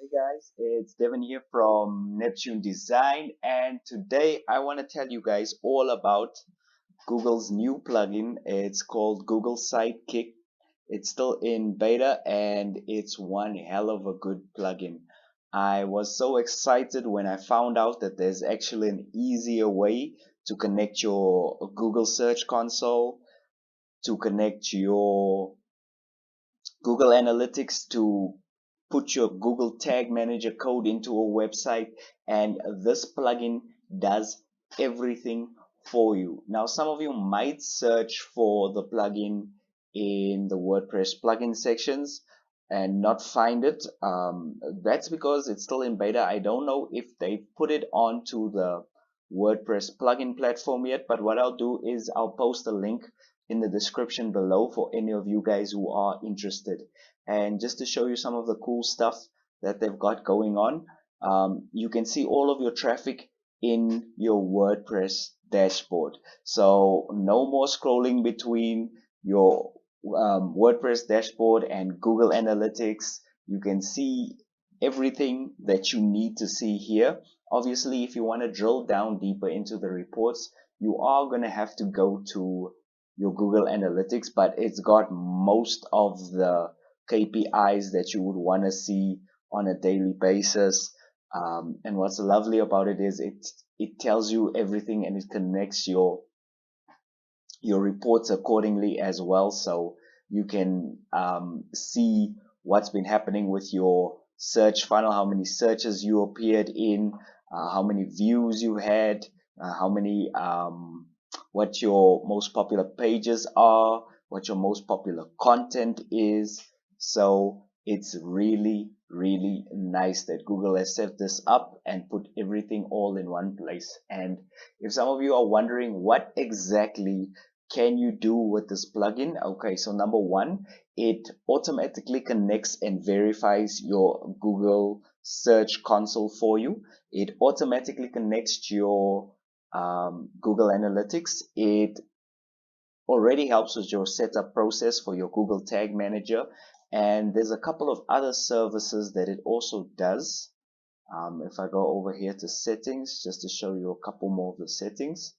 Hey guys, it's Devin here from Neptune Design, and today I want to tell you guys all about Google's new plugin. It's called Google Sidekick. It's still in beta and it's one hell of a good plugin. I was so excited when I found out that there's actually an easier way to connect your Google Search Console, to connect your Google Analytics, to put your Google Tag Manager code into a website, and this plugin does everything for you. Now, some of you might search for the plugin in the WordPress plugin sections and not find it. That's because it's still in beta. I don't know if they put it onto the WordPress plugin platform yet, but what I'll do is I'll post a link in the description below for any of you guys who are interested. And just to show you some of the cool stuff that they've got going on, you can see all of your traffic in your WordPress dashboard. So no more scrolling between your WordPress dashboard and Google Analytics. You can see everything that you need to see here. Obviously, if you want to drill down deeper into the reports, you are going to have to go to your Google Analytics, but it's got most of the KPIs that you would want to see on a daily basis. And what's lovely about it is it tells you everything and it connects your reports accordingly as well, so you can see what's been happening with your search funnel, how many searches you appeared in, how many views you had, how many what your most popular pages are, what your most popular content is. So it's really nice that Google has set this up and put everything all in one place. And if some of you are wondering what exactly can you do with this plugin? Okay, so number one, it automatically connects and verifies your Google Search Console for you. It automatically connects to your Google Analytics. It already helps with your setup process for your Google Tag Manager. And there's a couple of other services that it also does. If I go over here to settings, just to show you a couple more of the settings.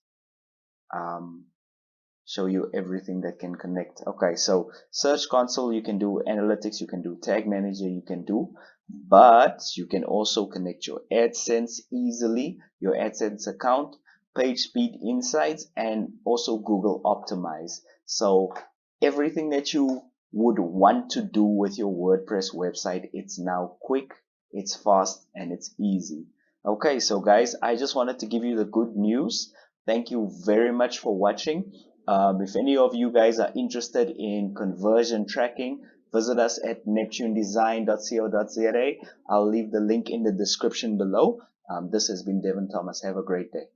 Show you everything that can connect. Okay, so Search Console, you can do Analytics, you can do Tag Manager, you can do, but you can also connect your AdSense easily, your AdSense account, PageSpeed Insights, and also Google Optimize. So everything that you would want to do with your WordPress website, it's now quick, it's fast, and it's easy. Okay, so guys, I just wanted to give you the good news. Thank you very much for watching. If any of you guys are interested in conversion tracking, visit us at neptunedesign.co.za. I'll leave the link in the description below. This has been Devin Thomas. Have a great day.